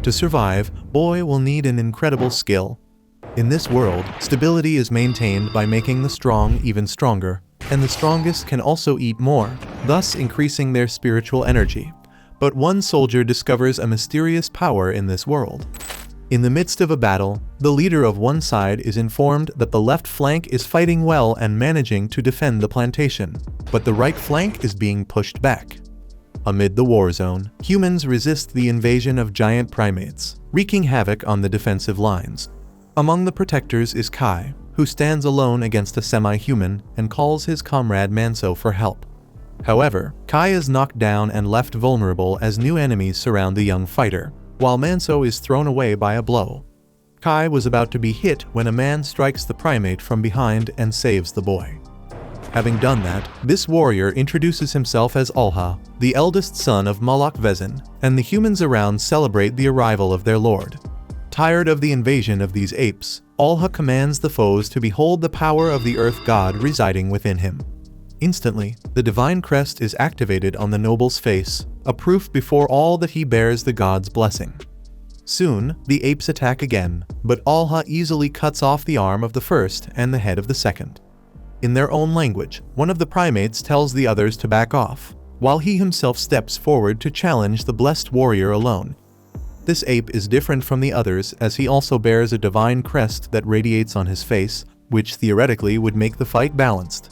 To survive, boy will need an incredible skill. In this world, stability is maintained by making the strong even stronger, and the strongest can also eat more, thus increasing their spiritual energy. But one soldier discovers a mysterious power in this world. In the midst of a battle, the leader of one side is informed that the left flank is fighting well and managing to defend the plantation, but the right flank is being pushed back. Amid the war zone, humans resist the invasion of giant primates, wreaking havoc on the defensive lines. Among the protectors is Kai, who stands alone against a semi-human and calls his comrade Manso for help. However, Kai is knocked down and left vulnerable as new enemies surround the young fighter, while Manso is thrown away by a blow. Kai was about to be hit when a man strikes the primate from behind and saves the boy. Having done that, this warrior introduces himself as Alha, the eldest son of Malak Vezin, and the humans around celebrate the arrival of their lord. Tired of the invasion of these apes, Alha commands the foes to behold the power of the earth god residing within him. Instantly, the divine crest is activated on the noble's face, a proof before all that he bears the god's blessing. Soon, the apes attack again, but Alha easily cuts off the arm of the first and the head of the second. In their own language, one of the primates tells the others to back off, while he himself steps forward to challenge the blessed warrior alone. This ape is different from the others as he also bears a divine crest that radiates on his face, which theoretically would make the fight balanced.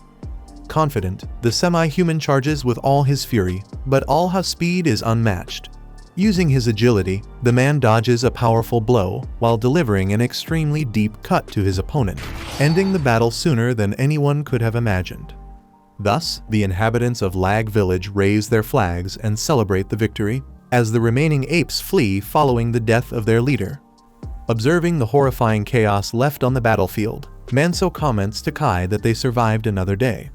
Confident, the semi-human charges with all his fury, but Alha's speed is unmatched. Using his agility, the man dodges a powerful blow while delivering an extremely deep cut to his opponent, ending the battle sooner than anyone could have imagined. Thus, the inhabitants of Lag Village raise their flags and celebrate the victory, as the remaining apes flee following the death of their leader. Observing the horrifying chaos left on the battlefield, Manso comments to Kai that they survived another day.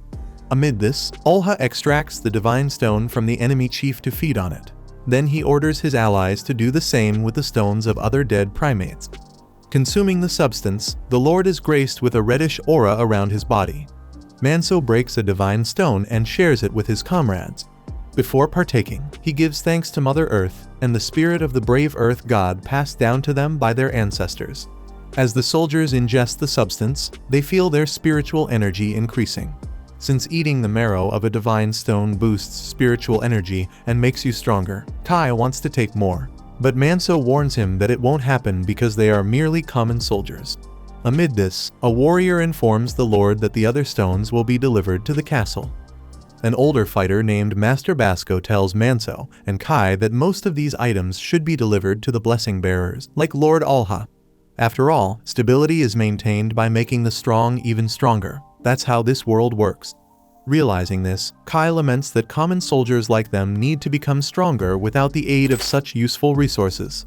Amid this, Alha extracts the divine stone from the enemy chief to feed on it. Then he orders his allies to do the same with the stones of other dead primates. Consuming the substance, the Lord is graced with a reddish aura around his body. Manso breaks a divine stone and shares it with his comrades. Before partaking, he gives thanks to Mother Earth and the spirit of the brave Earth God passed down to them by their ancestors. As the soldiers ingest the substance, they feel their spiritual energy increasing. Since eating the marrow of a divine stone boosts spiritual energy and makes you stronger, Kai wants to take more. But Manso warns him that it won't happen because they are merely common soldiers. Amid this, a warrior informs the Lord that the other stones will be delivered to the castle. An older fighter named Master Basco tells Manso and Kai that most of these items should be delivered to the blessing bearers, like Lord Alha. After all, stability is maintained by making the strong even stronger. That's how this world works. Realizing this, Kai laments that common soldiers like them need to become stronger without the aid of such useful resources.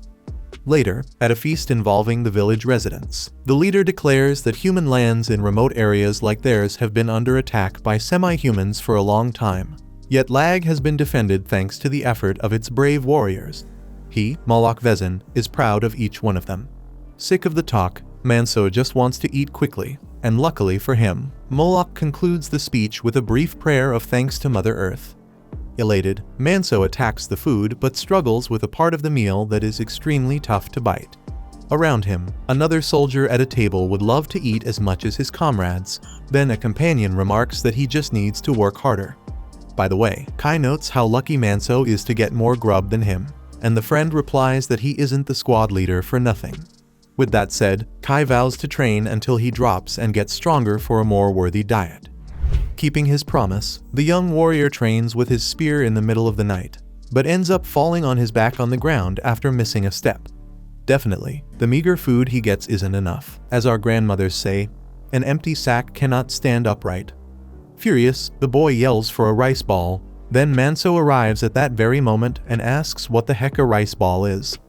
Later, at a feast involving the village residents, the leader declares that human lands in remote areas like theirs have been under attack by semi-humans for a long time. Yet Lag has been defended thanks to the effort of its brave warriors. He, Malak Vezin, is proud of each one of them. Sick of the talk, Manso just wants to eat quickly. And luckily for him, Moloch concludes the speech with a brief prayer of thanks to Mother Earth. Elated, Manso attacks the food but struggles with a part of the meal that is extremely tough to bite. Around him, another soldier at a table would love to eat as much as his comrades. Then a companion remarks that he just needs to work harder. By the way, Kai notes how lucky Manso is to get more grub than him, and the friend replies that he isn't the squad leader for nothing. With that said, Kai vows to train until he drops and gets stronger for a more worthy diet. Keeping his promise, the young warrior trains with his spear in the middle of the night, but ends up falling on his back on the ground after missing a step. Definitely, the meager food he gets isn't enough. As our grandmothers say, an empty sack cannot stand upright. Furious, the boy yells for a rice ball. Then Manso arrives at that very moment and asks what the heck a rice ball is.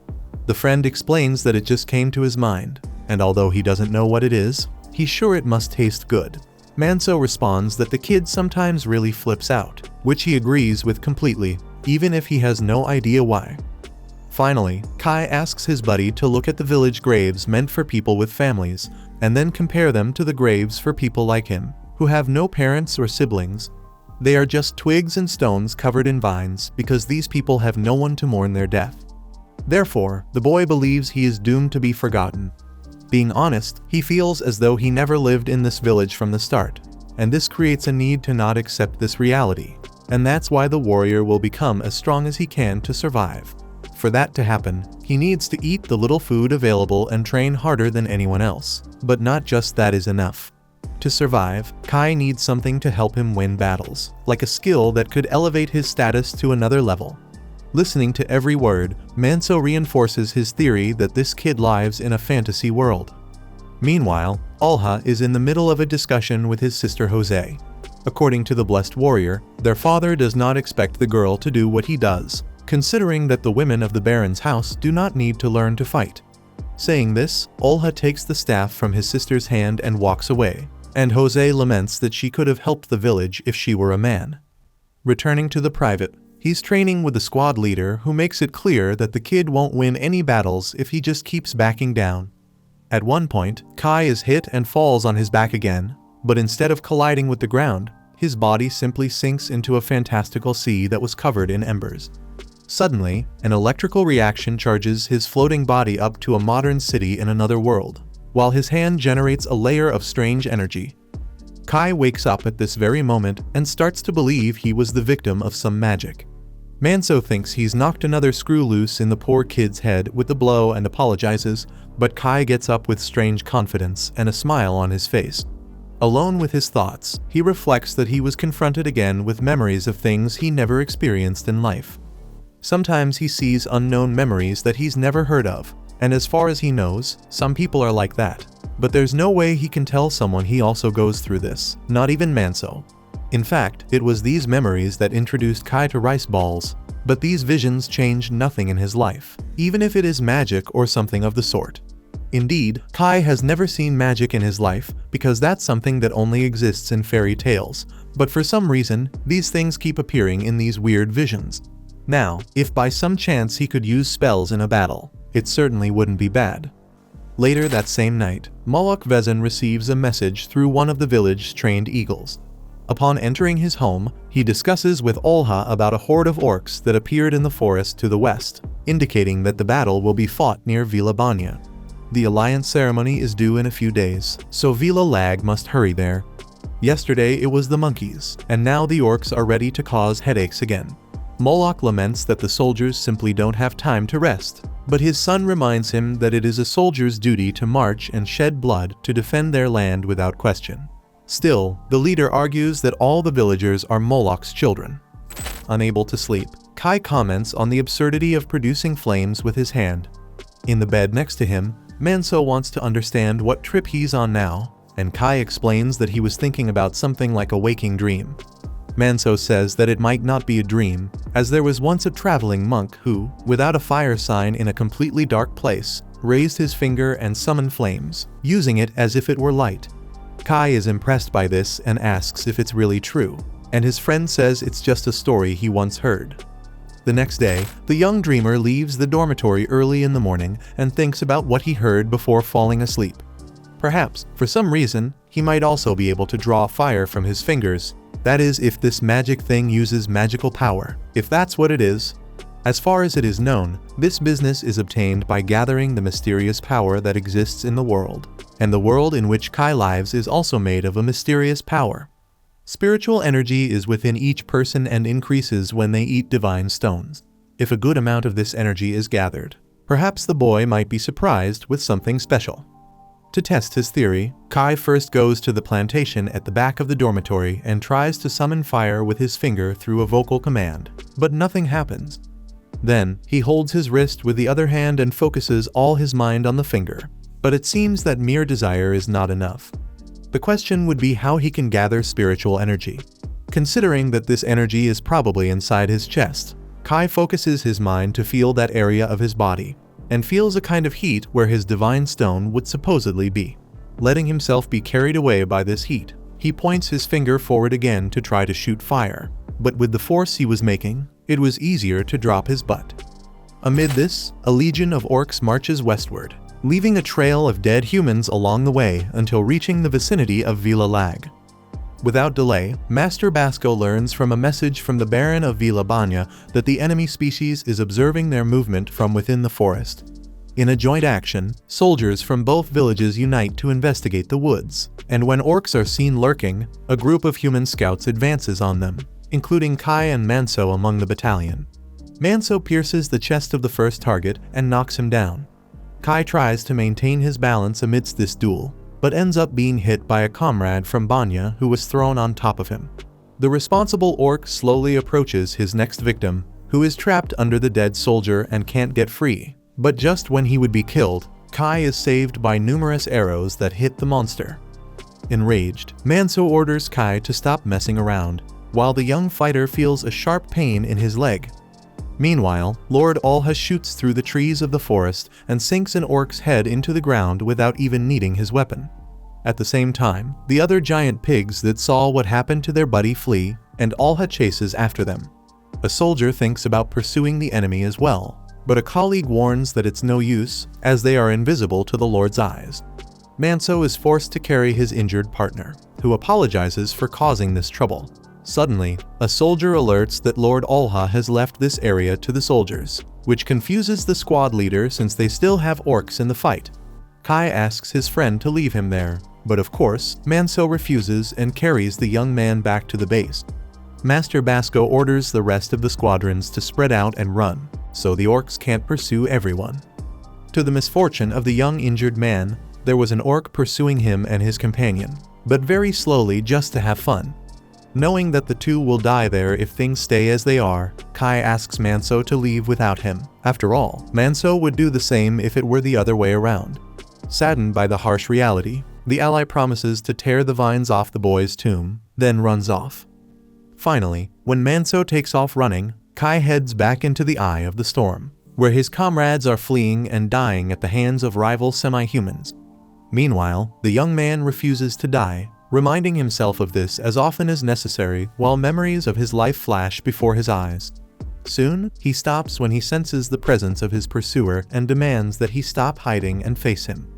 The friend explains that it just came to his mind, and although he doesn't know what it is, he's sure it must taste good. Manso responds that the kid sometimes really flips out, which he agrees with completely, even if he has no idea why. Finally, Kai asks his buddy to look at the village graves meant for people with families, and then compare them to the graves for people like him, who have no parents or siblings. They are just twigs and stones covered in vines because these people have no one to mourn their death. Therefore, the boy believes he is doomed to be forgotten. Being honest, he feels as though he never lived in this village from the start, and this creates a need to not accept this reality. And that's why the warrior will become as strong as he can to survive. For that to happen, he needs to eat the little food available and train harder than anyone else. But not just that is enough. To survive, Kai needs something to help him win battles, like a skill that could elevate his status to another level. Listening to every word, Manso reinforces his theory that this kid lives in a fantasy world. Meanwhile, Alha is in the middle of a discussion with his sister Jose. According to the Blessed Warrior, their father does not expect the girl to do what he does, considering that the women of the Baron's house do not need to learn to fight. Saying this, Alha takes the staff from his sister's hand and walks away, and Jose laments that she could have helped the village if she were a man. Returning to the private, he's training with the squad leader who makes it clear that the kid won't win any battles if he just keeps backing down. At one point, Kai is hit and falls on his back again, but instead of colliding with the ground, his body simply sinks into a fantastical sea that was covered in embers. Suddenly, an electrical reaction charges his floating body up to a modern city in another world, while his hand generates a layer of strange energy. Kai wakes up at this very moment and starts to believe he was the victim of some magic. Manso thinks he's knocked another screw loose in the poor kid's head with the blow and apologizes, but Kai gets up with strange confidence and a smile on his face. Alone with his thoughts, he reflects that he was confronted again with memories of things he never experienced in life. Sometimes he sees unknown memories that he's never heard of, and as far as he knows, some people are like that. But there's no way he can tell someone he also goes through this, not even Manso. In fact, it was these memories that introduced Kai to rice balls, but these visions changed nothing in his life, even if it is magic or something of the sort. Indeed, Kai has never seen magic in his life because that's something that only exists in fairy tales, but for some reason, these things keep appearing in these weird visions. Now, if by some chance he could use spells in a battle, it certainly wouldn't be bad. Later that same night, Moloch Vezin receives a message through one of the village's trained eagles. Upon entering his home, he discusses with Olha about a horde of orcs that appeared in the forest to the west, indicating that the battle will be fought near Villa Banya. The alliance ceremony is due in a few days, so Villa Lag must hurry there. Yesterday it was the monkeys, and now the orcs are ready to cause headaches again. Moloch laments that the soldiers simply don't have time to rest, but his son reminds him that it is a soldier's duty to march and shed blood to defend their land without question. Still, the leader argues that all the villagers are Moloch's children. Unable to sleep, Kai comments on the absurdity of producing flames with his hand. In the bed next to him, Manso wants to understand what trip he's on now, and Kai explains that he was thinking about something like a waking dream. Manso says that it might not be a dream, as there was once a traveling monk who, without a fire sign in a completely dark place, raised his finger and summoned flames, using it as if it were light. Kai is impressed by this and asks if it's really true, and his friend says it's just a story he once heard. The next day, the young dreamer leaves the dormitory early in the morning and thinks about what he heard before falling asleep. Perhaps, for some reason, he might also be able to draw fire from his fingers. That is, if this magic thing uses magical power. If that's what it is. As far as it is known, this business is obtained by gathering the mysterious power that exists in the world. And the world in which Kai lives is also made of a mysterious power. Spiritual energy is within each person and increases when they eat divine stones. If a good amount of this energy is gathered, perhaps the boy might be surprised with something special. To test his theory, Kai first goes to the plantation at the back of the dormitory and tries to summon fire with his finger through a vocal command, but nothing happens. Then, he holds his wrist with the other hand and focuses all his mind on the finger, but it seems that mere desire is not enough. The question would be how he can gather spiritual energy. Considering that this energy is probably inside his chest, Kai focuses his mind to feel that area of his body, and feels a kind of heat where his divine stone would supposedly be. Letting himself be carried away by this heat, he points his finger forward again to try to shoot fire, but with the force he was making, it was easier to drop his butt. Amid this, a legion of orcs marches westward, leaving a trail of dead humans along the way until reaching the vicinity of Villa Lag. Without delay, Master Basco learns from a message from the Baron of Villa Bagna that the enemy species is observing their movement from within the forest. In a joint action, soldiers from both villages unite to investigate the woods, and when orcs are seen lurking, a group of human scouts advances on them, including Kai and Manso among the battalion. Manso pierces the chest of the first target and knocks him down. Kai tries to maintain his balance amidst this duel, but ends up being hit by a comrade from Bagna who was thrown on top of him. The responsible orc slowly approaches his next victim, who is trapped under the dead soldier and can't get free. But just when he would be killed, Kai is saved by numerous arrows that hit the monster. Enraged, Manso orders Kai to stop messing around, while the young fighter feels a sharp pain in his leg. Meanwhile, Lord Alha shoots through the trees of the forest and sinks an orc's head into the ground without even needing his weapon. At the same time, the other giant pigs that saw what happened to their buddy flee, and Alha chases after them. A soldier thinks about pursuing the enemy as well, but a colleague warns that it's no use, as they are invisible to the Lord's eyes. Manso is forced to carry his injured partner, who apologizes for causing this trouble. Suddenly, a soldier alerts that Lord Alha has left this area to the soldiers, which confuses the squad leader since they still have orcs in the fight. Kai asks his friend to leave him there, but of course, Manso refuses and carries the young man back to the base. Master Basco orders the rest of the squadrons to spread out and run, so the orcs can't pursue everyone. To the misfortune of the young injured man, there was an orc pursuing him and his companion, but very slowly just to have fun. Knowing that the two will die there if things stay as they are, Kai asks Manso to leave without him. After all, Manso would do the same if it were the other way around. Saddened by the harsh reality, the ally promises to tear the vines off the boy's tomb, then runs off. Finally, when Manso takes off running, Kai heads back into the eye of the storm, where his comrades are fleeing and dying at the hands of rival semi-humans. Meanwhile, the young man refuses to die, reminding himself of this as often as necessary while memories of his life flash before his eyes. Soon, he stops when he senses the presence of his pursuer and demands that he stop hiding and face him.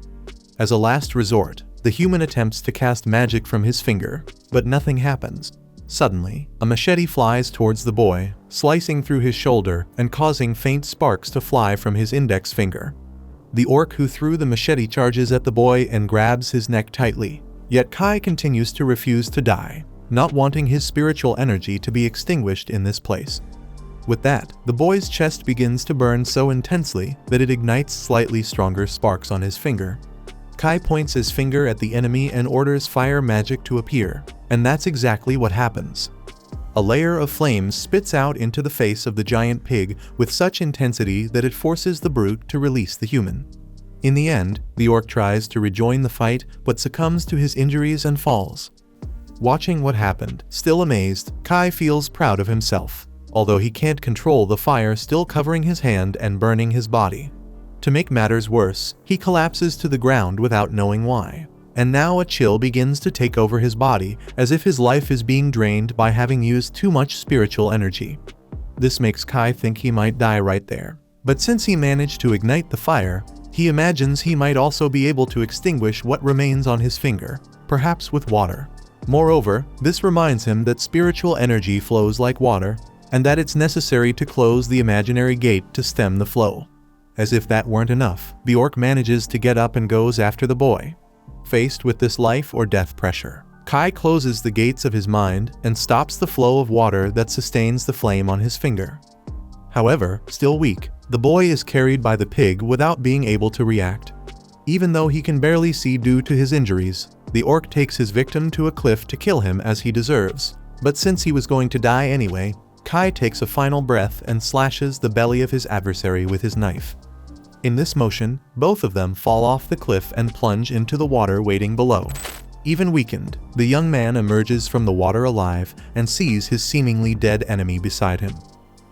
As a last resort, the human attempts to cast magic from his finger, but nothing happens. Suddenly, a machete flies towards the boy, slicing through his shoulder and causing faint sparks to fly from his index finger. The orc who threw the machete charges at the boy and grabs his neck tightly. Yet Kai continues to refuse to die, not wanting his spiritual energy to be extinguished in this place. With that, the boy's chest begins to burn so intensely that it ignites slightly stronger sparks on his finger. Kai points his finger at the enemy and orders fire magic to appear, and that's exactly what happens. A layer of flames spits out into the face of the giant pig with such intensity that it forces the brute to release the human. In the end, the orc tries to rejoin the fight but succumbs to his injuries and falls. Watching what happened, still amazed, Kai feels proud of himself, although he can't control the fire still covering his hand and burning his body. To make matters worse, he collapses to the ground without knowing why, and now a chill begins to take over his body as if his life is being drained by having used too much spiritual energy. This makes Kai think he might die right there, but since he managed to ignite the fire, he imagines he might also be able to extinguish what remains on his finger, perhaps with water. Moreover, this reminds him that spiritual energy flows like water, and that it's necessary to close the imaginary gate to stem the flow. As if that weren't enough, the orc manages to get up and goes after the boy. Faced with this life or death pressure, Kai closes the gates of his mind and stops the flow of water that sustains the flame on his finger. However, still weak, the boy is carried by the pig without being able to react. Even though he can barely see due to his injuries, the orc takes his victim to a cliff to kill him as he deserves. But since he was going to die anyway, Kai takes a final breath and slashes the belly of his adversary with his knife. In this motion, both of them fall off the cliff and plunge into the water waiting below. Even weakened, the young man emerges from the water alive and sees his seemingly dead enemy beside him.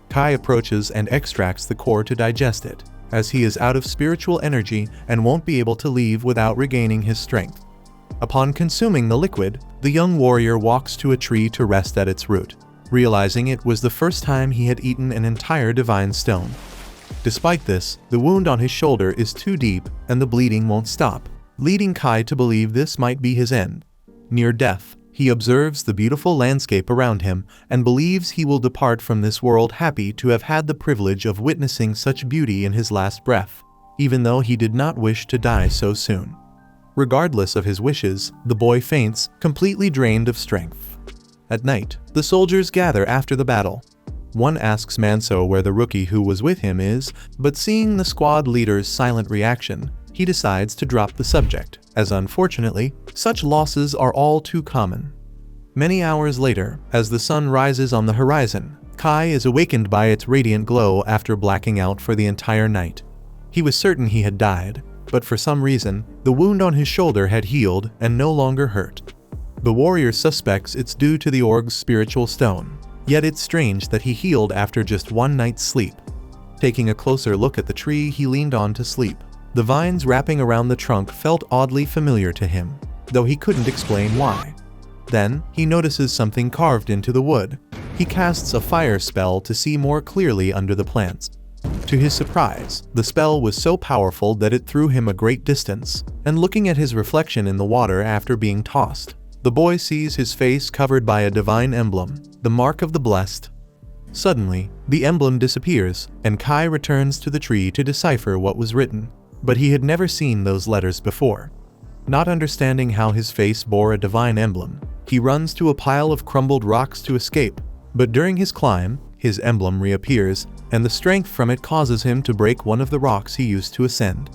Kai approaches and extracts the core to digest it, as he is out of spiritual energy and won't be able to leave without regaining his strength. Upon consuming the liquid, the young warrior walks to a tree to rest at its root, realizing it was the first time he had eaten an entire divine stone. Despite this, the wound on his shoulder is too deep and the bleeding won't stop, leading Kai to believe this might be his end. Near death, He observes the beautiful landscape around him and believes he will depart from this world happy to have had the privilege of witnessing such beauty in his last breath, even though he did not wish to die so soon. Regardless of his wishes, the boy faints, completely drained of strength. At night, the soldiers gather after the battle. One asks Manso where the rookie who was with him is, but seeing the squad leader's silent reaction, he decides to drop the subject, as unfortunately, such losses are all too common. Many hours later, as the sun rises on the horizon, Kai is awakened by its radiant glow after blacking out for the entire night. He was certain he had died, but for some reason, the wound on his shoulder had healed and no longer hurt. The warrior suspects it's due to the org's spiritual stone, yet it's strange that he healed after just one night's sleep. Taking a closer look at the tree he leaned on to sleep, the vines wrapping around the trunk felt oddly familiar to him, though he couldn't explain why. Then, he notices something carved into the wood. He casts a fire spell to see more clearly under the plants. To his surprise, the spell was so powerful that it threw him a great distance, and looking at his reflection in the water after being tossed, the boy sees his face covered by a divine emblem, the mark of the blessed. Suddenly, the emblem disappears, and Kai returns to the tree to decipher what was written, but he had never seen those letters before. Not understanding how his face bore a divine emblem, he runs to a pile of crumbled rocks to escape, but during his climb, his emblem reappears, and the strength from it causes him to break one of the rocks he used to ascend.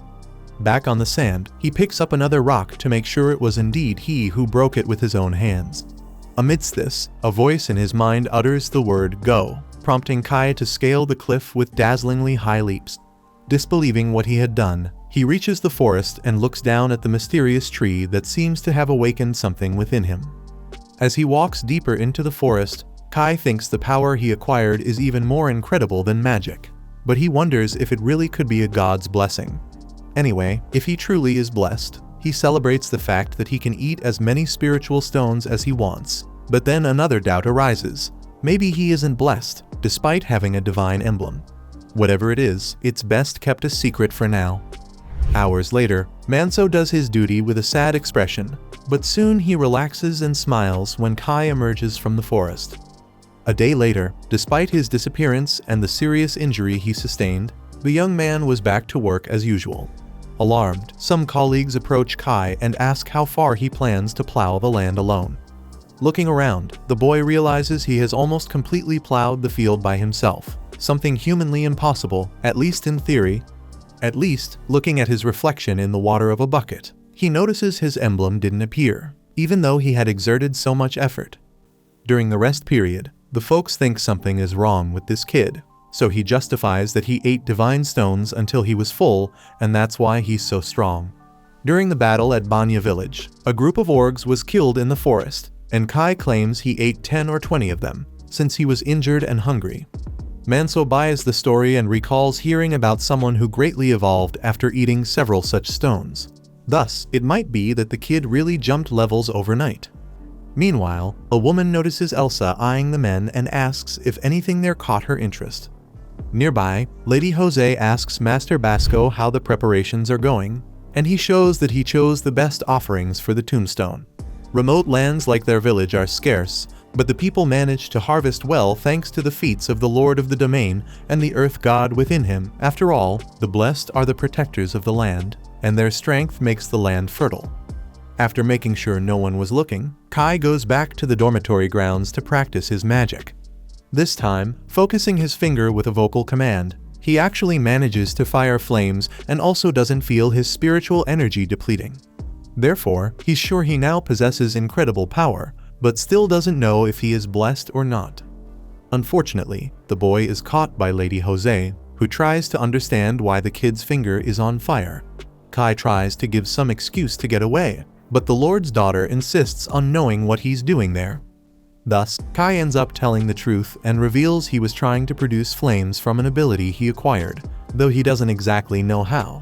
Back on the sand, he picks up another rock to make sure it was indeed he who broke it with his own hands. Amidst this, a voice in his mind utters the word "Go," prompting Kai to scale the cliff with dazzlingly high leaps. Disbelieving what he had done, he reaches the forest and looks down at the mysterious tree that seems to have awakened something within him. As he walks deeper into the forest, Kai thinks the power he acquired is even more incredible than magic, but he wonders if it really could be a god's blessing. Anyway, if he truly is blessed, he celebrates the fact that he can eat as many spiritual stones as he wants. But then another doubt arises. Maybe he isn't blessed, despite having a divine emblem. Whatever it is, it's best kept a secret for now. Hours later, Manso does his duty with a sad expression, but soon he relaxes and smiles when Kai emerges from the forest. A day later, despite his disappearance and the serious injury he sustained, the young man was back to work as usual. Alarmed, some colleagues approach Kai and ask how far he plans to plow the land alone. Looking around, the boy realizes he has almost completely plowed the field by himself, something humanly impossible, at least in theory. At least, looking at his reflection in the water of a bucket, he notices his emblem didn't appear, even though he had exerted so much effort. During the rest period, the folks think something is wrong with this kid, so he justifies that he ate divine stones until he was full, and that's why he's so strong. During the battle at Banya village, a group of orgs was killed in the forest, and Kai claims he ate 10 or 20 of them, since he was injured and hungry. Manso buys the story and recalls hearing about someone who greatly evolved after eating several such stones. Thus, it might be that the kid really jumped levels overnight. Meanwhile, a woman notices Elsa eyeing the men and asks if anything there caught her interest. Nearby, Lady Jose asks Master Basco how the preparations are going, and he shows that he chose the best offerings for the tombstone. Remote lands like their village are scarce, but the people manage to harvest well thanks to the feats of the Lord of the Domain and the Earth God within him. After all, the blessed are the protectors of the land, and their strength makes the land fertile. After making sure no one was looking, Kai goes back to the dormitory grounds to practice his magic. This time, focusing his finger with a vocal command, he actually manages to fire flames and also doesn't feel his spiritual energy depleting. Therefore, he's sure he now possesses incredible power, but still doesn't know if he is blessed or not. Unfortunately, the boy is caught by Lady Jose, who tries to understand why the kid's finger is on fire. Kai tries to give some excuse to get away, but the Lord's daughter insists on knowing what he's doing there. Thus, Kai ends up telling the truth and reveals he was trying to produce flames from an ability he acquired, though he doesn't exactly know how.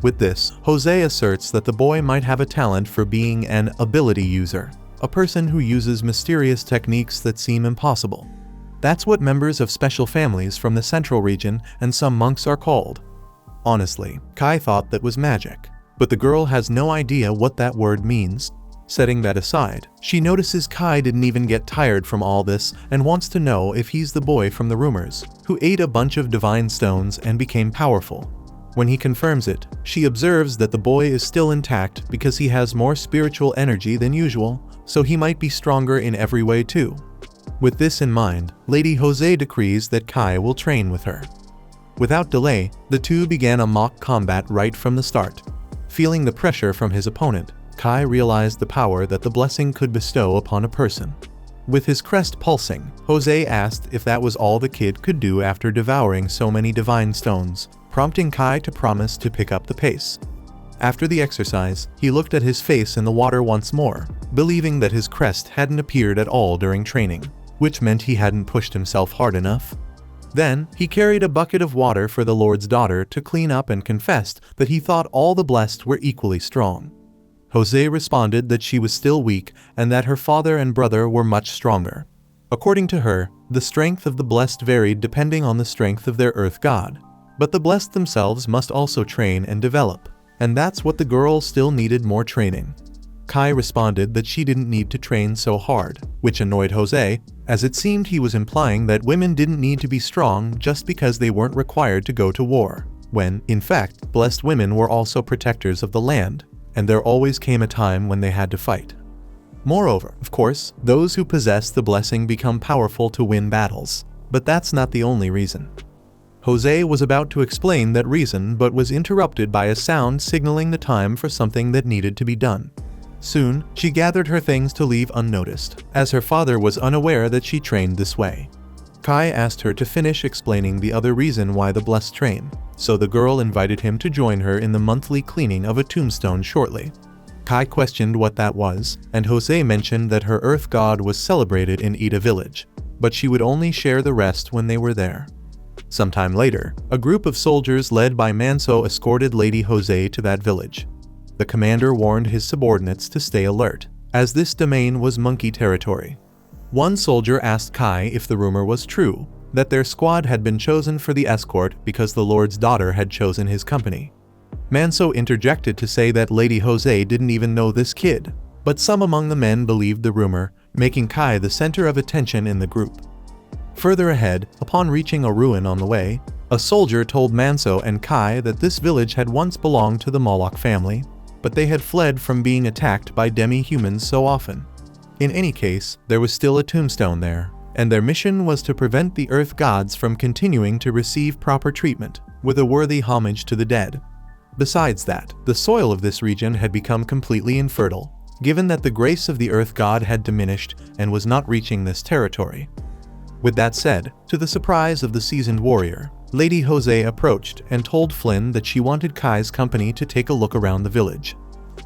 With this, Jose asserts that the boy might have a talent for being an ability user, a person who uses mysterious techniques that seem impossible. That's what members of special families from the central region and some monks are called. Honestly, Kai thought that was magic, but the girl has no idea what that word means. Setting that aside, she notices Kai didn't even get tired from all this and wants to know if he's the boy from the rumors, who ate a bunch of divine stones and became powerful. When he confirms it, she observes that the boy is still intact because he has more spiritual energy than usual, so he might be stronger in every way too. With this in mind, Lady Jose decrees that Kai will train with her. Without delay, the two began a mock combat right from the start. Feeling the pressure from his opponent, Kai realized the power that the blessing could bestow upon a person. With his crest pulsing, Jose asked if that was all the kid could do after devouring so many divine stones, prompting Kai to promise to pick up the pace. After the exercise, he looked at his face in the water once more, believing that his crest hadn't appeared at all during training, which meant he hadn't pushed himself hard enough. Then, he carried a bucket of water for the Lord's daughter to clean up and confessed that he thought all the blessed were equally strong. Jose responded that she was still weak and that her father and brother were much stronger. According to her, the strength of the blessed varied depending on the strength of their earth god. But the blessed themselves must also train and develop, and that's what the girl still needed more training. Kai responded that she didn't need to train so hard, which annoyed Jose, as it seemed he was implying that women didn't need to be strong just because they weren't required to go to war, when, in fact, blessed women were also protectors of the land, and there always came a time when they had to fight. Moreover, of course, those who possess the blessing become powerful to win battles, but that's not the only reason. Jose was about to explain that reason but was interrupted by a sound signaling the time for something that needed to be done. Soon, she gathered her things to leave unnoticed, as her father was unaware that she trained this way. Kai asked her to finish explaining the other reason why the blessed train, so the girl invited him to join her in the monthly cleaning of a tombstone shortly. Kai questioned what that was, and Jose mentioned that her earth god was celebrated in Ida village, but she would only share the rest when they were there. Sometime later, a group of soldiers led by Manso escorted Lady Jose to that village. The commander warned his subordinates to stay alert, as this domain was monkey territory. One soldier asked Kai if the rumor was true, that their squad had been chosen for the escort because the Lord's daughter had chosen his company. Manso interjected to say that Lady Jose didn't even know this kid, but some among the men believed the rumor, making Kai the center of attention in the group. Further ahead, upon reaching a ruin on the way, a soldier told Manso and Kai that this village had once belonged to the Moloch family, but they had fled from being attacked by demi-humans so often. In any case, there was still a tombstone there, and their mission was to prevent the earth gods from continuing to receive proper treatment, with a worthy homage to the dead. Besides that, the soil of this region had become completely infertile, given that the grace of the earth god had diminished and was not reaching this territory. With that said, to the surprise of the seasoned warrior, Lady Jose approached and told Flynn that she wanted Kai's company to take a look around the village.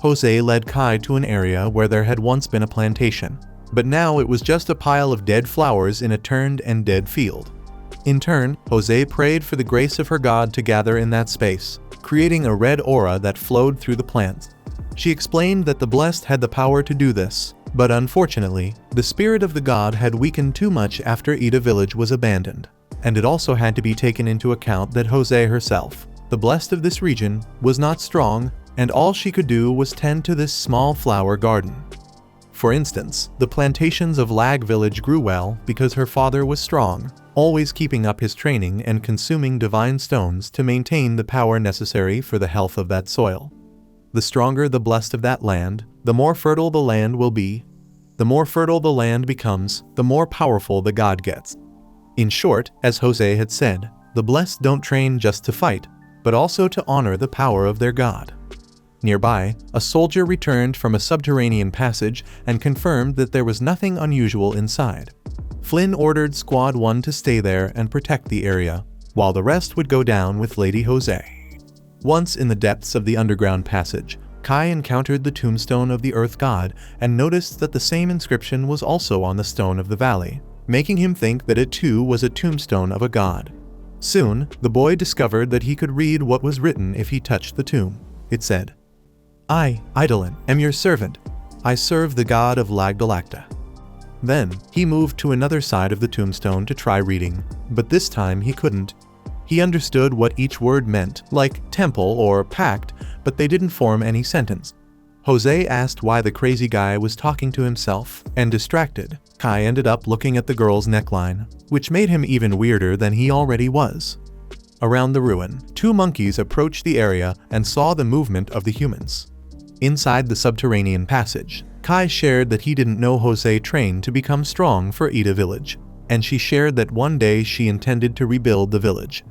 Jose led Kai to an area where there had once been a plantation, but now it was just a pile of dead flowers in a turned and dead field. In turn, Jose prayed for the grace of her god to gather in that space, creating a red aura that flowed through the plants. She explained that the blessed had the power to do this, but unfortunately, the spirit of the god had weakened too much after Ida village was abandoned, and it also had to be taken into account that Jose herself, the blessed of this region, was not strong, and all she could do was tend to this small flower garden. For instance, the plantations of Lag village grew well because her father was strong, always keeping up his training and consuming divine stones to maintain the power necessary for the health of that soil. The stronger the blessed of that land, the more fertile the land will be. The more fertile the land becomes, the more powerful the god gets. In short, as Jose had said, the blessed don't train just to fight, but also to honor the power of their god. Nearby, a soldier returned from a subterranean passage and confirmed that there was nothing unusual inside. Flynn ordered Squad 1 to stay there and protect the area, while the rest would go down with Lady Jose. Once in the depths of the underground passage, Kai encountered the tombstone of the earth god and noticed that the same inscription was also on the stone of the valley, making him think that it too was a tombstone of a god. Soon, the boy discovered that he could read what was written if he touched the tomb. It said, "I, Idolin, am your servant. I serve the god of Lagdalacta." Then, he moved to another side of the tombstone to try reading, but this time he couldn't. He understood what each word meant, like temple or pact, but they didn't form any sentence. Jose asked why the crazy guy was talking to himself, and distracted, Kai ended up looking at the girl's neckline, which made him even weirder than he already was. Around the ruin, two monkeys approached the area and saw the movement of the humans. Inside the subterranean passage, Kai shared that he didn't know Jose trained to become strong for Ida village, and she shared that one day she intended to rebuild the village.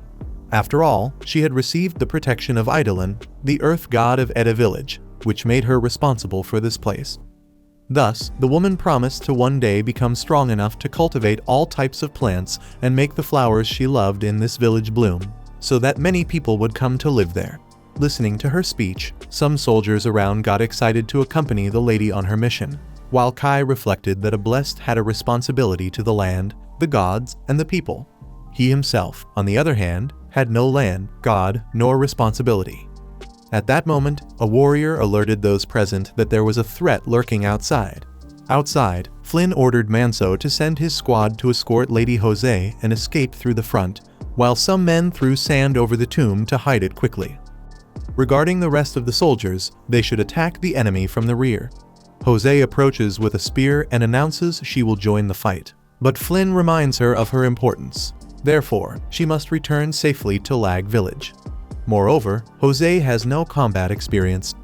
After all, she had received the protection of Idolin, the earth god of Eda village, which made her responsible for this place. Thus, the woman promised to one day become strong enough to cultivate all types of plants and make the flowers she loved in this village bloom, so that many people would come to live there. Listening to her speech, some soldiers around got excited to accompany the lady on her mission, while Kai reflected that a blessed had a responsibility to the land, the gods, and the people. He himself, on the other hand, had no land, god, nor responsibility. At that moment, a warrior alerted those present that there was a threat lurking outside. Outside, Flynn ordered Manso to send his squad to escort Lady Jose and escape through the front, while some men threw sand over the tomb to hide it quickly. Regarding the rest of the soldiers, they should attack the enemy from the rear. Jose approaches with a spear and announces she will join the fight, but Flynn reminds her of her importance. Therefore, she must return safely to Lag village. Moreover, Jose has no combat experience.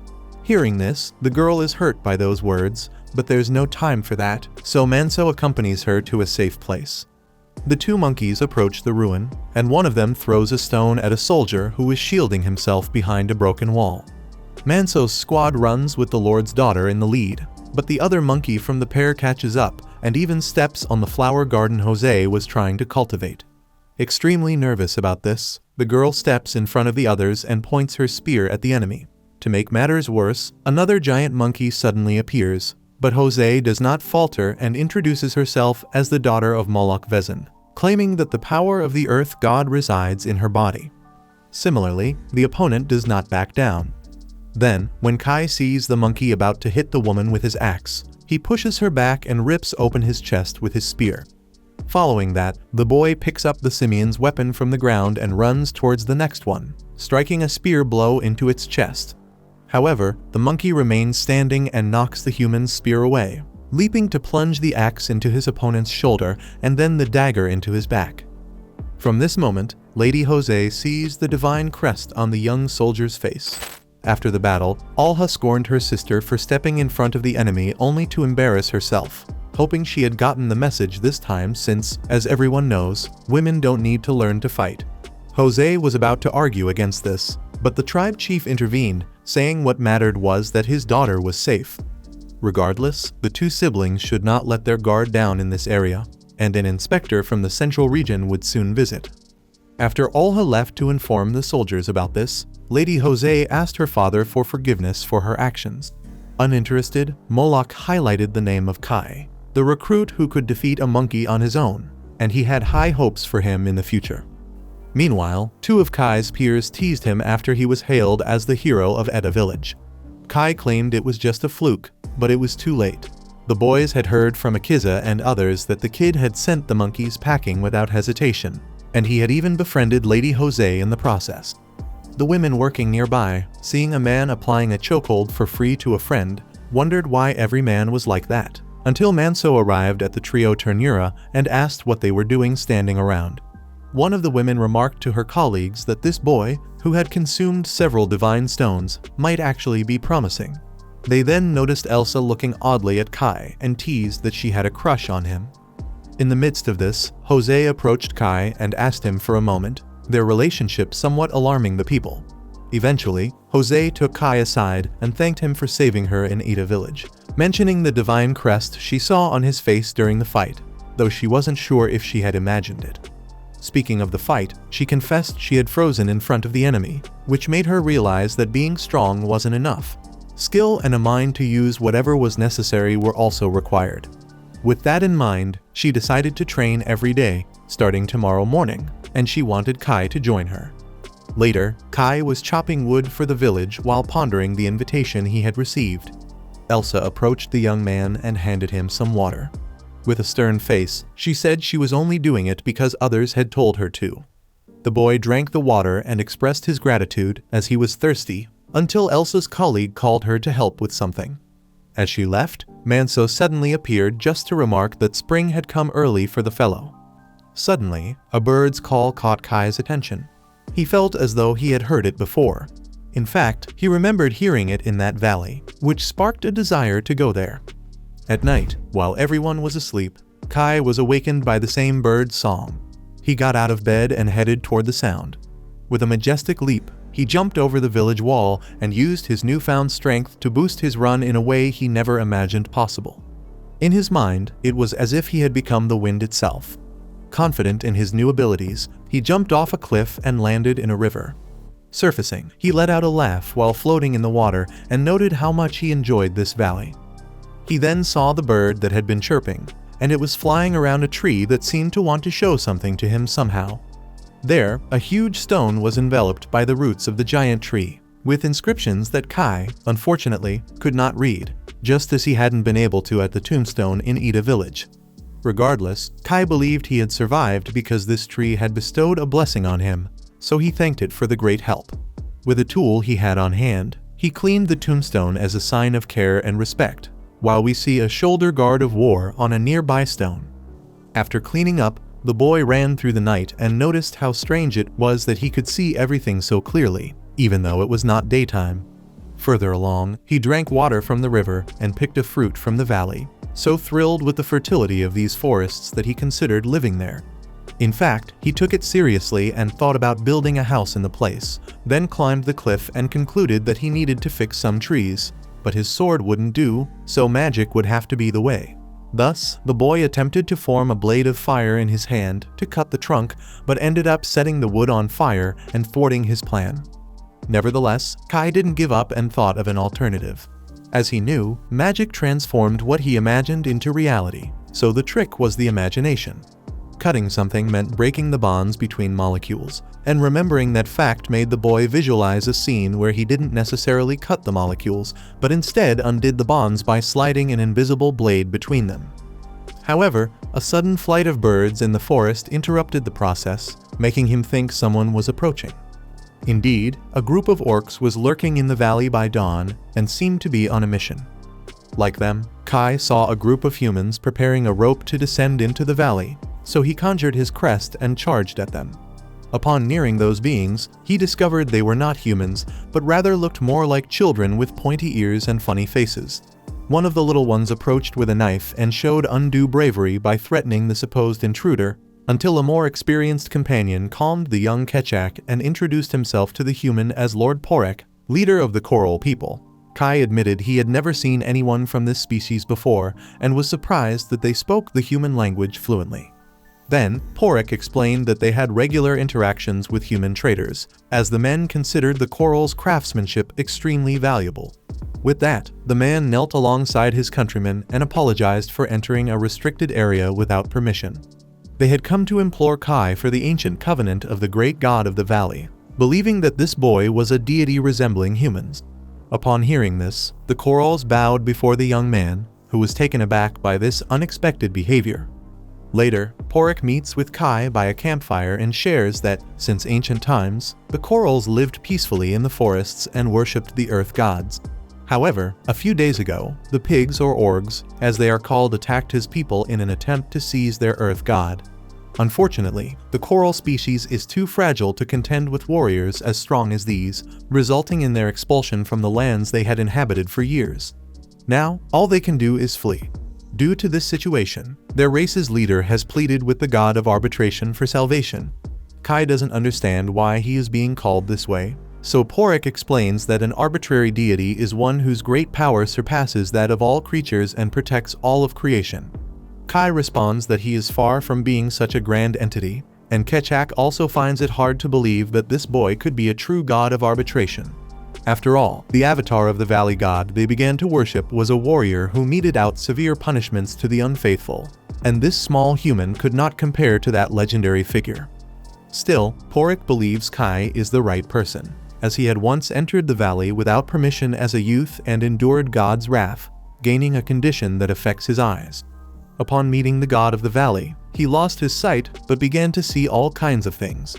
Hearing this, the girl is hurt by those words, but there's no time for that, so Manso accompanies her to a safe place. The two monkeys approach the ruin, and one of them throws a stone at a soldier who is shielding himself behind a broken wall. Manso's squad runs with the Lord's daughter in the lead, but the other monkey from the pair catches up and even steps on the flower garden Jose was trying to cultivate. Extremely nervous about this, the girl steps in front of the others and points her spear at the enemy. To make matters worse, another giant monkey suddenly appears, but Jose does not falter and introduces herself as the daughter of Moloch Vezin, claiming that the power of the earth god resides in her body. Similarly, the opponent does not back down. Then, when Kai sees the monkey about to hit the woman with his axe, he pushes her back and rips open his chest with his spear. Following that, the boy picks up the simian's weapon from the ground and runs towards the next one, striking a spear blow into its chest. However, the monkey remains standing and knocks the human's spear away, leaping to plunge the axe into his opponent's shoulder and then the dagger into his back. From this moment, Lady Jose sees the divine crest on the young soldier's face. After the battle, Alha scorned her sister for stepping in front of the enemy only to embarrass herself, hoping she had gotten the message this time since, as everyone knows, women don't need to learn to fight. Jose was about to argue against this, but the tribe chief intervened, saying what mattered was that his daughter was safe. Regardless, the two siblings should not let their guard down in this area, and an inspector from the central region would soon visit. After Alha left to inform the soldiers about this, Lady Jose asked her father for forgiveness for her actions. Uninterested, Moloch highlighted the name of Kai, the recruit who could defeat a monkey on his own, and he had high hopes for him in the future. Meanwhile, two of Kai's peers teased him after he was hailed as the hero of Eda village. Kai claimed it was just a fluke, but it was too late. The boys had heard from Akiza and others that the kid had sent the monkeys packing without hesitation, and he had even befriended Lady Jose in the process. The women working nearby, seeing a man applying a chokehold for free to a friend, wondered why every man was like that, until Manso arrived at the trio Ternura and asked what they were doing standing around. One of the women remarked to her colleagues that this boy, who had consumed several divine stones, might actually be promising. They then noticed Elsa looking oddly at Kai and teased that she had a crush on him. In the midst of this, Jose approached Kai and asked him for a moment, their relationship somewhat alarming the people. Eventually, Jose took Kai aside and thanked him for saving her in Ida village, mentioning the divine crest she saw on his face during the fight, though she wasn't sure if she had imagined it. Speaking of the fight, she confessed she had frozen in front of the enemy, which made her realize that being strong wasn't enough. Skill and a mind to use whatever was necessary were also required. With that in mind, she decided to train every day, starting tomorrow morning, and she wanted Kai to join her. Later, Kai was chopping wood for the village while pondering the invitation he had received. Elsa approached the young man and handed him some water. With a stern face, she said she was only doing it because others had told her to. The boy drank the water and expressed his gratitude as he was thirsty, until Elsa's colleague called her to help with something. As she left, Manso suddenly appeared just to remark that spring had come early for the fellow. Suddenly, a bird's call caught Kai's attention. He felt as though he had heard it before. In fact, he remembered hearing it in that valley, which sparked a desire to go there. At night, while everyone was asleep, Kai was awakened by the same bird's song. He got out of bed and headed toward the sound. With a majestic leap, he jumped over the village wall and used his newfound strength to boost his run in a way he never imagined possible. In his mind, it was as if he had become the wind itself. Confident in his new abilities, he jumped off a cliff and landed in a river. Surfacing, he let out a laugh while floating in the water and noted how much he enjoyed this valley. He then saw the bird that had been chirping, and it was flying around a tree that seemed to want to show something to him somehow. There, a huge stone was enveloped by the roots of the giant tree, with inscriptions that Kai, unfortunately, could not read, just as he hadn't been able to at the tombstone in Ida village. Regardless, Kai believed he had survived because this tree had bestowed a blessing on him, so he thanked it for the great help. With a tool he had on hand, he cleaned the tombstone as a sign of care and respect, while we see a shoulder guard of war on a nearby stone. After cleaning up, the boy ran through the night and noticed how strange it was that he could see everything so clearly, even though it was not daytime. Further along, he drank water from the river and picked a fruit from the valley, so thrilled with the fertility of these forests that he considered living there. In fact, he took it seriously and thought about building a house in the place, then climbed the cliff and concluded that he needed to fix some trees, but his sword wouldn't do, so magic would have to be the way. Thus, the boy attempted to form a blade of fire in his hand to cut the trunk, but ended up setting the wood on fire and thwarting his plan. Nevertheless, Kai didn't give up and thought of an alternative. As he knew, magic transformed what he imagined into reality, so the trick was the imagination. Cutting something meant breaking the bonds between molecules, and remembering that fact made the boy visualize a scene where he didn't necessarily cut the molecules, but instead undid the bonds by sliding an invisible blade between them. However, a sudden flight of birds in the forest interrupted the process, making him think someone was approaching. Indeed, a group of orcs was lurking in the valley by dawn and seemed to be on a mission. Like them, Kai saw a group of humans preparing a rope to descend into the valley, so he conjured his crest and charged at them. Upon nearing those beings, he discovered they were not humans, but rather looked more like children with pointy ears and funny faces. One of the little ones approached with a knife and showed undue bravery by threatening the supposed intruder, until a more experienced companion calmed the young Ketchak and introduced himself to the human as Lord Porek, leader of the Coral people. Kai admitted he had never seen anyone from this species before and was surprised that they spoke the human language fluently. Then, Porek explained that they had regular interactions with human traders, as the men considered the coral's craftsmanship extremely valuable. With that, the man knelt alongside his countrymen and apologized for entering a restricted area without permission. They had come to implore Kai for the ancient covenant of the great god of the valley, believing that this boy was a deity resembling humans. Upon hearing this, the corals bowed before the young man, who was taken aback by this unexpected behavior. Later, Porek meets with Kai by a campfire and shares that, since ancient times, the corals lived peacefully in the forests and worshipped the earth gods. However, a few days ago, the pigs or orgs, as they are called, attacked his people in an attempt to seize their earth god. Unfortunately, the coral species is too fragile to contend with warriors as strong as these, resulting in their expulsion from the lands they had inhabited for years. Now, all they can do is flee. Due to this situation, their race's leader has pleaded with the god of arbitration for salvation. Kai doesn't understand why he is being called this way, so Porek explains that an arbitrary deity is one whose great power surpasses that of all creatures and protects all of creation. Kai responds that he is far from being such a grand entity, and Ketchak also finds it hard to believe that this boy could be a true god of arbitration. After all, the avatar of the valley god they began to worship was a warrior who meted out severe punishments to the unfaithful, and this small human could not compare to that legendary figure. Still, Porek believes Kai is the right person, as he had once entered the valley without permission as a youth and endured God's wrath, gaining a condition that affects his eyes. Upon meeting the god of the valley, he lost his sight but began to see all kinds of things.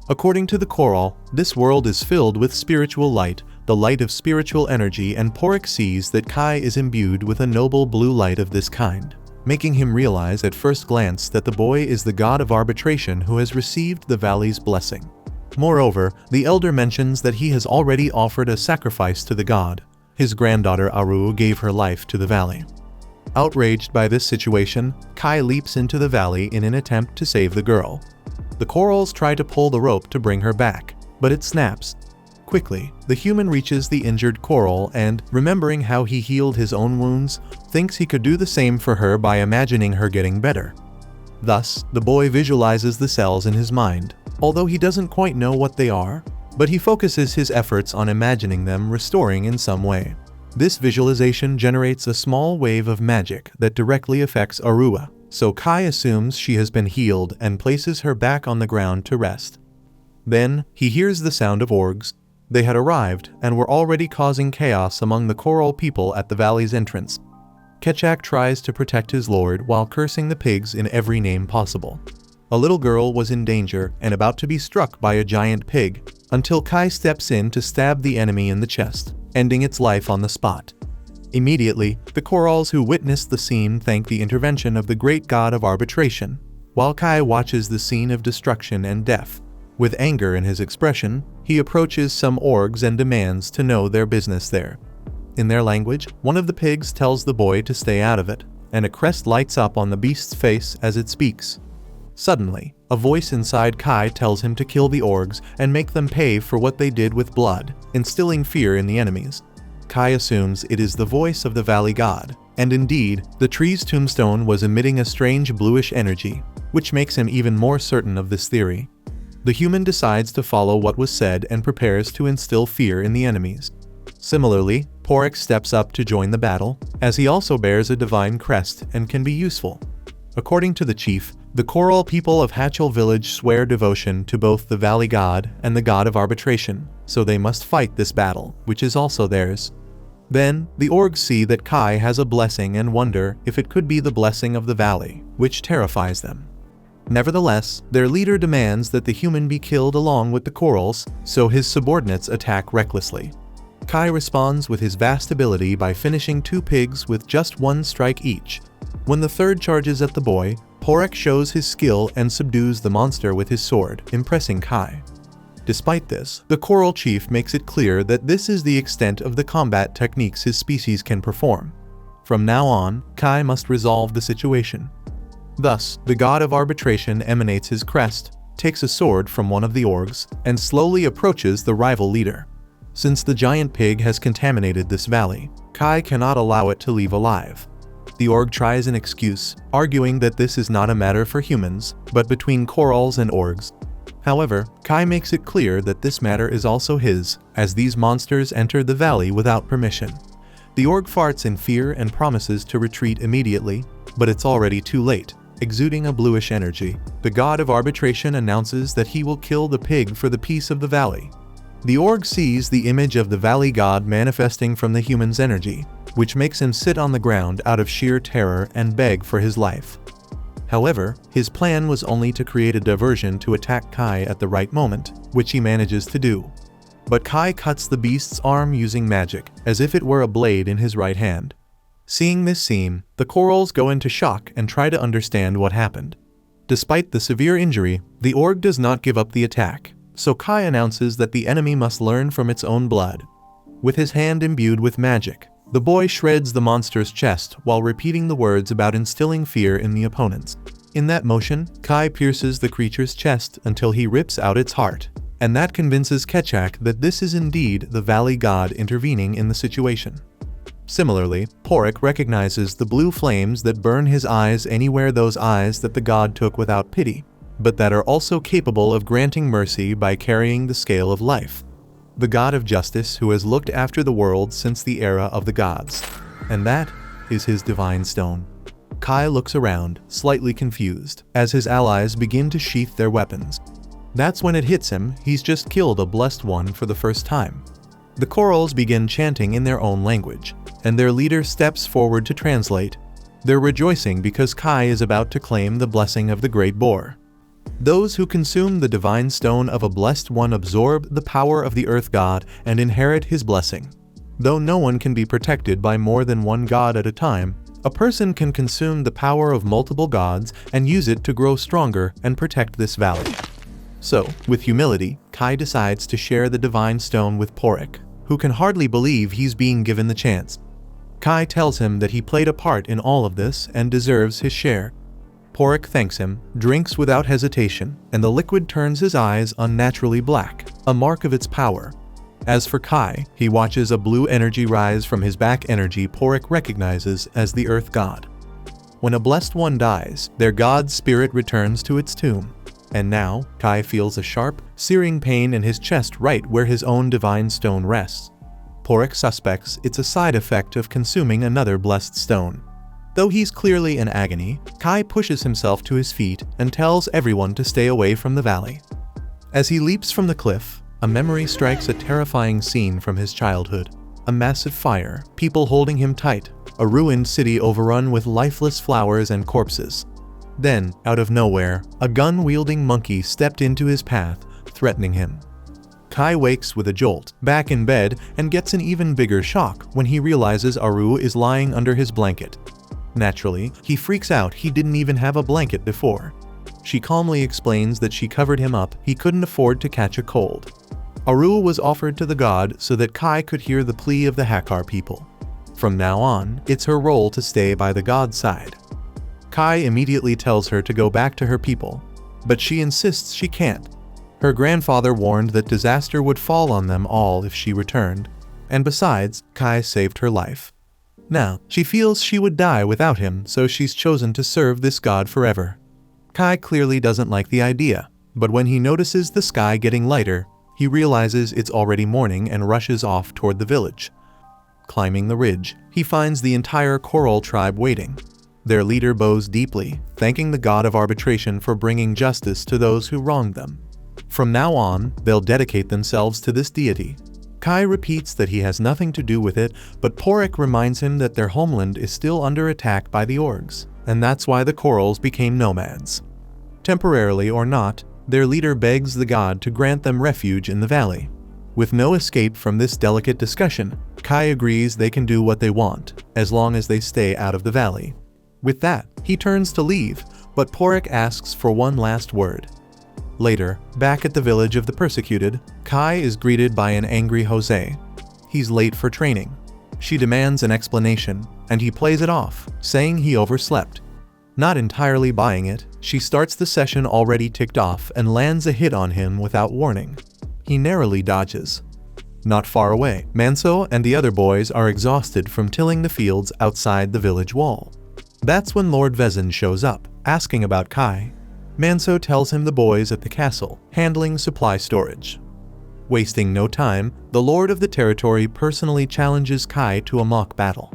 According to the Coral, this world is filled with spiritual light, the light of spiritual energy, and Porek sees that Kai is imbued with a noble blue light of this kind, making him realize at first glance that the boy is the god of arbitration who has received the valley's blessing. Moreover, the elder mentions that he has already offered a sacrifice to the god. His granddaughter Aru gave her life to the valley. Outraged by this situation, Kai leaps into the valley in an attempt to save the girl. The corals try to pull the rope to bring her back, but it snaps. Quickly, the human reaches the injured coral and, remembering how he healed his own wounds, thinks he could do the same for her by imagining her getting better. Thus, the boy visualizes the cells in his mind, although he doesn't quite know what they are, but he focuses his efforts on imagining them restoring in some way. This visualization generates a small wave of magic that directly affects Arua, so Kai assumes she has been healed and places her back on the ground to rest. Then, he hears the sound of orgs. They had arrived and were already causing chaos among the coral people at the valley's entrance. Ketchak tries to protect his lord while cursing the pigs in every name possible. A little girl was in danger and about to be struck by a giant pig, until Kai steps in to stab the enemy in the chest, ending its life on the spot. Immediately, the corals who witnessed the scene thank the intervention of the great god of arbitration, while Kai watches the scene of destruction and death. With anger in his expression, he approaches some orgs and demands to know their business there. In their language, one of the pigs tells the boy to stay out of it, and a crest lights up on the beast's face as it speaks. Suddenly, a voice inside Kai tells him to kill the orgs and make them pay for what they did with blood, instilling fear in the enemies. Kai assumes it is the voice of the valley god, and indeed, the tree's tombstone was emitting a strange bluish energy, which makes him even more certain of this theory. The human decides to follow what was said and prepares to instill fear in the enemies. Similarly, Porek steps up to join the battle, as he also bears a divine crest and can be useful. According to the chief, the coral people of Hachel village swear devotion to both the valley god and the god of arbitration, so they must fight this battle, which is also theirs. Then, the orgs see that Kai has a blessing and wonder if it could be the blessing of the valley, which terrifies them. Nevertheless, their leader demands that the human be killed along with the corals, so his subordinates attack recklessly. Kai responds with his vast ability by finishing 2 pigs with just 1 strike each. When the third charges at the boy, Porek shows his skill and subdues the monster with his sword, impressing Kai. Despite this, the coral chief makes it clear that this is the extent of the combat techniques his species can perform. From now on, Kai must resolve the situation. Thus, the god of arbitration emanates his crest, takes a sword from one of the orgs, and slowly approaches the rival leader. Since the giant pig has contaminated this valley, Kai cannot allow it to leave alive. The org tries an excuse, arguing that this is not a matter for humans, but between corals and orgs. However, Kai makes it clear that this matter is also his, as these monsters entered the valley without permission. The org farts in fear and promises to retreat immediately, but it's already too late. Exuding a bluish energy, the god of arbitration announces that he will kill the pig for the peace of the valley. The org sees the image of the valley god manifesting from the human's energy, which makes him sit on the ground out of sheer terror and beg for his life. However, his plan was only to create a diversion to attack Kai at the right moment, which he manages to do. But Kai cuts the beast's arm using magic, as if it were a blade in his right hand. Seeing this scene, the corals go into shock and try to understand what happened. Despite the severe injury, the org does not give up the attack, so Kai announces that the enemy must learn from its own blood. With his hand imbued with magic, the boy shreds the monster's chest while repeating the words about instilling fear in the opponents. In that motion, Kai pierces the creature's chest until he rips out its heart, and that convinces Ketchak that this is indeed the valley god intervening in the situation. Similarly, Porek recognizes the blue flames that burn his eyes anywhere, those eyes that the god took without pity, but that are also capable of granting mercy by carrying the scale of life. The god of justice who has looked after the world since the era of the gods. And that is his divine stone. Kai looks around, slightly confused, as his allies begin to sheath their weapons. That's when it hits him, he's just killed a blessed one for the first time. The corals begin chanting in their own language, and their leader steps forward to translate. They're rejoicing because Kai is about to claim the blessing of the Great Boar. Those who consume the divine stone of a blessed one absorb the power of the earth god and inherit his blessing. Though no one can be protected by more than one god at a time, a person can consume the power of multiple gods and use it to grow stronger and protect this valley. So, with humility, Kai decides to share the divine stone with Porek, who can hardly believe he's being given the chance. Kai tells him that he played a part in all of this and deserves his share. Porek thanks him, drinks without hesitation, and the liquid turns his eyes unnaturally black, a mark of its power. As for Kai, he watches a blue energy rise from his back, energy Porek recognizes as the earth god. When a blessed one dies, their god's spirit returns to its tomb. And now, Kai feels a sharp, searing pain in his chest right where his own divine stone rests. Porek suspects it's a side effect of consuming another blessed stone. Though he's clearly in agony, Kai pushes himself to his feet and tells everyone to stay away from the valley. As he leaps from the cliff, a memory strikes, a terrifying scene from his childhood. A massive fire, people holding him tight, a ruined city overrun with lifeless flowers and corpses. Then, out of nowhere, a gun-wielding monkey stepped into his path, threatening him. Kai wakes with a jolt, back in bed, and gets an even bigger shock when he realizes Aru is lying under his blanket. Naturally, he freaks out. He didn't even have a blanket before. She calmly explains that she covered him up, he couldn't afford to catch a cold. Aru was offered to the god so that Kai could hear the plea of the Hakar people. From now on, it's her role to stay by the god's side. Kai immediately tells her to go back to her people, but she insists she can't. Her grandfather warned that disaster would fall on them all if she returned, and besides, Kai saved her life. Now, she feels she would die without him, so she's chosen to serve this god forever. Kai clearly doesn't like the idea, but when he notices the sky getting lighter, he realizes it's already morning and rushes off toward the village. Climbing the ridge, he finds the entire Coral tribe waiting. Their leader bows deeply, thanking the god of arbitration for bringing justice to those who wronged them. From now on, they'll dedicate themselves to this deity. Kai repeats that he has nothing to do with it, but Porek reminds him that their homeland is still under attack by the orgs, and that's why the Corals became nomads. Temporarily or not, their leader begs the god to grant them refuge in the valley. With no escape from this delicate discussion, Kai agrees they can do what they want, as long as they stay out of the valley. With that, he turns to leave, but Porek asks for one last word. Later, back at the village of the persecuted, Kai is greeted by an angry Jose. He's late for training. She demands an explanation, and he plays it off, saying he overslept. Not entirely buying it, she starts the session already ticked off and lands a hit on him without warning. He narrowly dodges. Not far away, Manso and the other boys are exhausted from tilling the fields outside the village wall. That's when Lord Vezin shows up, asking about Kai. Manso tells him the boys at the castle, handling supply storage. Wasting no time, the lord of the territory personally challenges Kai to a mock battle.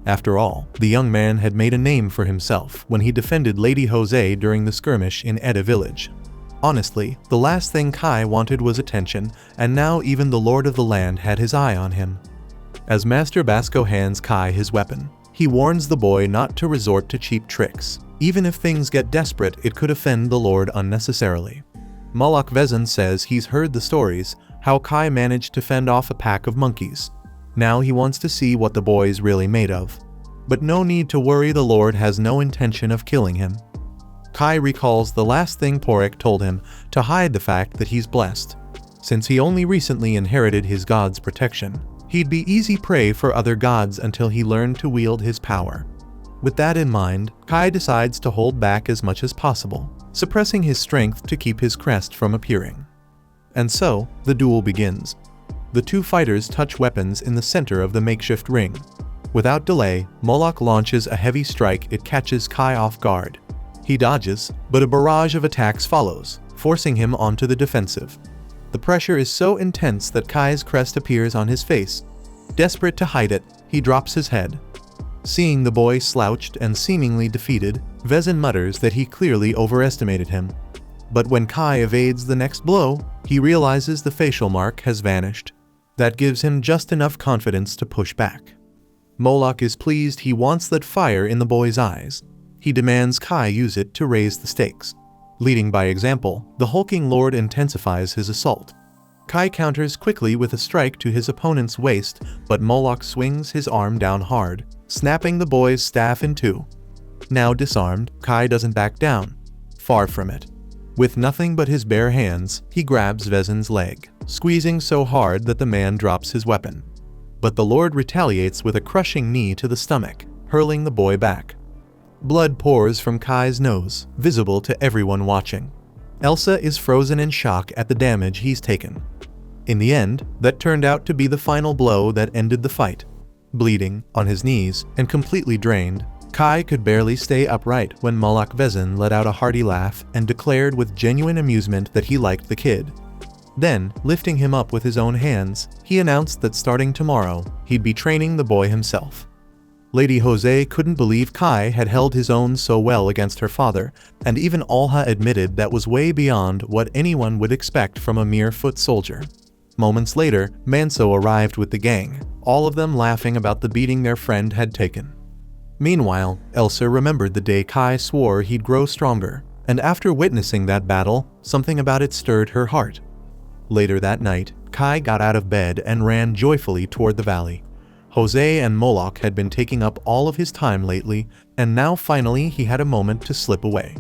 After all, the young man had made a name for himself when he defended Lady Jose during the skirmish in Eda village. Honestly, the last thing Kai wanted was attention, and now even the lord of the land had his eye on him. As Master Basco hands Kai his weapon, he warns the boy not to resort to cheap tricks. Even if things get desperate, it could offend the lord unnecessarily. Moloch Vezin says he's heard the stories, how Kai managed to fend off a pack of monkeys. Now he wants to see what the boy's really made of. But no need to worry, the lord has no intention of killing him. Kai recalls the last thing Porek told him, to hide the fact that he's blessed. Since he only recently inherited his god's protection, he'd be easy prey for other gods until he learned to wield his power. With that in mind, Kai decides to hold back as much as possible, suppressing his strength to keep his crest from appearing. And so, the duel begins. The two fighters touch weapons in the center of the makeshift ring. Without delay, Moloch launches a heavy strike. It catches Kai off guard. He dodges, but a barrage of attacks follows, forcing him onto the defensive. The pressure is so intense that Kai's crest appears on his face. Desperate to hide it, he drops his head. Seeing the boy slouched and seemingly defeated, Vezin mutters that he clearly overestimated him. But when Kai evades the next blow, he realizes the facial mark has vanished. That gives him just enough confidence to push back. Moloch is pleased. He wants that fire in the boy's eyes. He demands Kai use it to raise the stakes. Leading by example, the hulking lord intensifies his assault. Kai counters quickly with a strike to his opponent's waist, but Moloch swings his arm down hard, snapping the boy's staff in two. Now disarmed, Kai doesn't back down. Far from it. With nothing but his bare hands, he grabs Vezin's leg, squeezing so hard that the man drops his weapon. But the lord retaliates with a crushing knee to the stomach, hurling the boy back. Blood pours from Kai's nose, visible to everyone watching. Elsa is frozen in shock at the damage he's taken. In the end, that turned out to be the final blow that ended the fight. Bleeding, on his knees, and completely drained, Kai could barely stay upright when Moloch Vezin let out a hearty laugh and declared with genuine amusement that he liked the kid. Then, lifting him up with his own hands, he announced that starting tomorrow, he'd be training the boy himself. Lady Jose couldn't believe Kai had held his own so well against her father, and even Alha admitted that was way beyond what anyone would expect from a mere foot soldier. Moments later, Manso arrived with the gang, all of them laughing about the beating their friend had taken. Meanwhile, Elsa remembered the day Kai swore he'd grow stronger, and after witnessing that battle, something about it stirred her heart. Later that night, Kai got out of bed and ran joyfully toward the valley. Jose and Moloch had been taking up all of his time lately, and now finally he had a moment to slip away.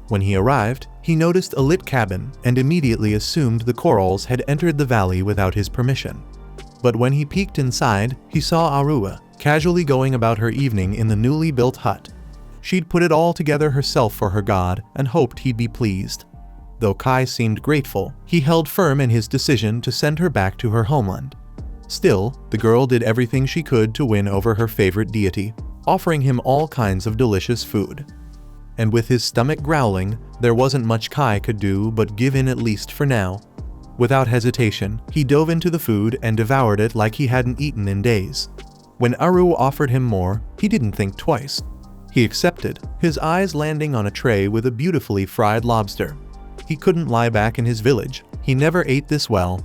When he arrived, he noticed a lit cabin and immediately assumed the Corals had entered the valley without his permission. But when he peeked inside, he saw Arua, casually going about her evening in the newly built hut. She'd put it all together herself for her god and hoped he'd be pleased. Though Kai seemed grateful, he held firm in his decision to send her back to her homeland. Still, the girl did everything she could to win over her favorite deity, offering him all kinds of delicious food. And with his stomach growling, there wasn't much Kai could do but give in at least for now. Without hesitation, he dove into the food and devoured it like he hadn't eaten in days. When Aru offered him more, he didn't think twice. He accepted, his eyes landing on a tray with a beautifully fried lobster. He couldn't lie back in his village, he never ate this well.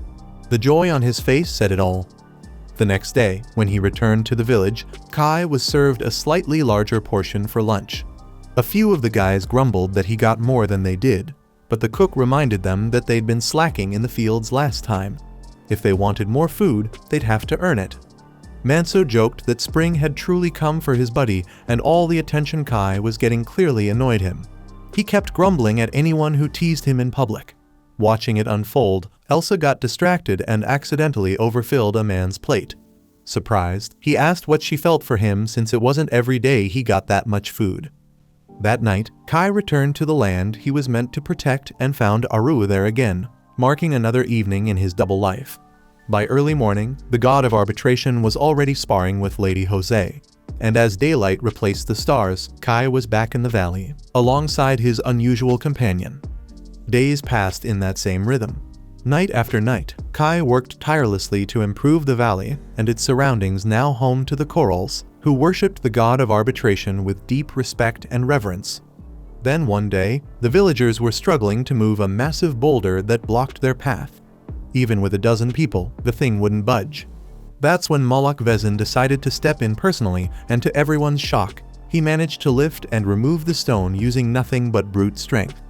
The joy on his face said it all. The next day, when he returned to the village, Kai was served a slightly larger portion for lunch. A few of the guys grumbled that he got more than they did, but the cook reminded them that they'd been slacking in the fields last time. If they wanted more food, they'd have to earn it. Manso joked that spring had truly come for his buddy, and all the attention Kai was getting clearly annoyed him. He kept grumbling at anyone who teased him in public. Watching it unfold, Elsa got distracted and accidentally overfilled a man's plate. Surprised, he asked what she felt for him since it wasn't every day he got that much food. That night, Kai returned to the land he was meant to protect and found Aru there again, marking another evening in his double life. By early morning, the god of arbitration was already sparring with Lady Jose, and as daylight replaced the stars, Kai was back in the valley, alongside his unusual companion. Days passed in that same rhythm. Night after night, Kai worked tirelessly to improve the valley and its surroundings, now home to the Corals, who worshipped the god of arbitration with deep respect and reverence. Then one day, the villagers were struggling to move a massive boulder that blocked their path. Even with a dozen people, the thing wouldn't budge. That's when Moloch Vezin decided to step in personally, and to everyone's shock, he managed to lift and remove the stone using nothing but brute strength.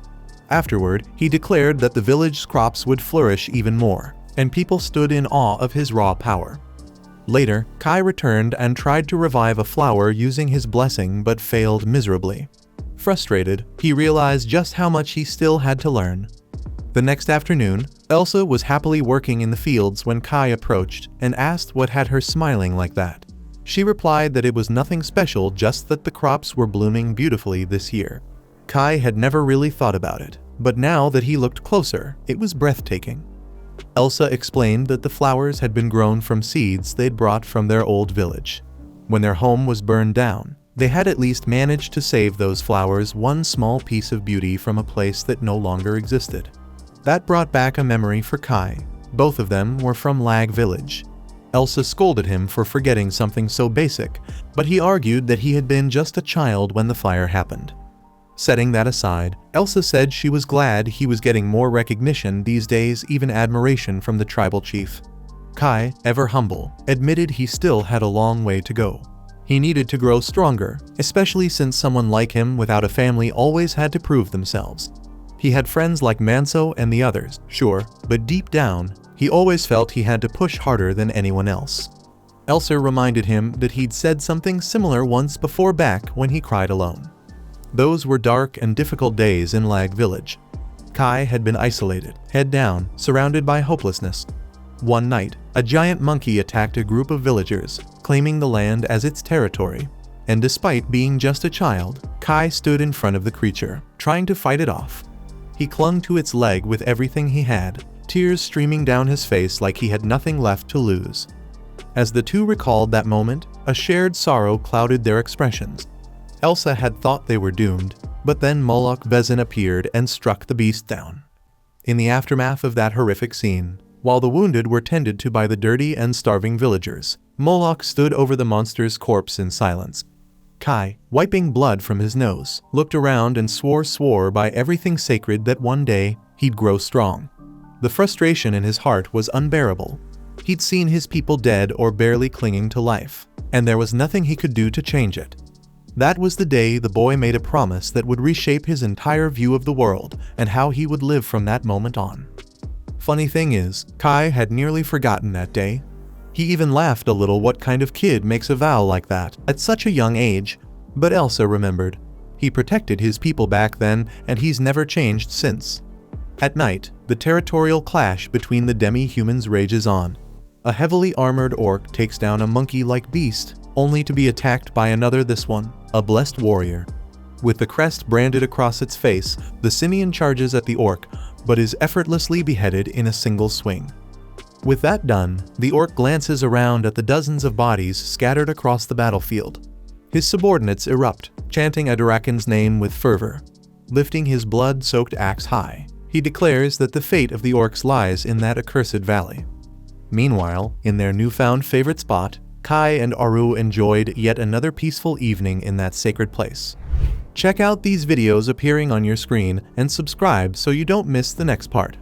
Afterward, he declared that the village's crops would flourish even more, and people stood in awe of his raw power. Later, Kai returned and tried to revive a flower using his blessing but failed miserably. Frustrated, he realized just how much he still had to learn. The next afternoon, Elsa was happily working in the fields when Kai approached and asked what had her smiling like that. She replied that it was nothing special, just that the crops were blooming beautifully this year. Kai had never really thought about it, but now that he looked closer, it was breathtaking. Elsa explained that the flowers had been grown from seeds they'd brought from their old village. When their home was burned down, they had at least managed to save those flowers one small piece of beauty from a place that no longer existed. That brought back a memory for Kai. Both of them were from Lag Village. Elsa scolded him for forgetting something so basic, but he argued that he had been just a child when the fire happened. Setting that aside, Elsa said she was glad he was getting more recognition these days, even admiration from the tribal chief. Kai, ever humble, admitted he still had a long way to go. He needed to grow stronger, especially since someone like him without a family always had to prove themselves. He had friends like Manso and the others, sure, but deep down, he always felt he had to push harder than anyone else. Elsa reminded him that he'd said something similar once before back when he cried alone. Those were dark and difficult days in Lag Village. Kai had been isolated, head down, surrounded by hopelessness. One night, a giant monkey attacked a group of villagers, claiming the land as its territory. And despite being just a child, Kai stood in front of the creature, trying to fight it off. He clung to its leg with everything he had, tears streaming down his face like he had nothing left to lose. As the two recalled that moment, a shared sorrow clouded their expressions. Elsa had thought they were doomed, but then Moloch Vezin appeared and struck the beast down. In the aftermath of that horrific scene, while the wounded were tended to by the dirty and starving villagers, Moloch stood over the monster's corpse in silence. Kai, wiping blood from his nose, looked around and swore by everything sacred that one day he'd grow strong. The frustration in his heart was unbearable. He'd seen his people dead or barely clinging to life, and there was nothing he could do to change it. That was the day the boy made a promise that would reshape his entire view of the world and how he would live from that moment on. Funny thing is, Kai had nearly forgotten that day. He even laughed a little. What kind of kid makes a vow like that at such a young age? But Elsa remembered. He protected his people back then, and he's never changed since. At night, the territorial clash between the demi-humans rages on. A heavily armored orc takes down a monkey-like beast, only to be attacked by another, this one, a blessed warrior. With the crest branded across its face, the simian charges at the orc, but is effortlessly beheaded in a single swing. With that done, the orc glances around at the dozens of bodies scattered across the battlefield. His subordinates erupt, chanting Adarakan's name with fervor. Lifting his blood-soaked axe high, he declares that the fate of the orcs lies in that accursed valley. Meanwhile, in their newfound favorite spot, Kai and Aru enjoyed yet another peaceful evening in that sacred place. Check out these videos appearing on your screen and subscribe so you don't miss the next part.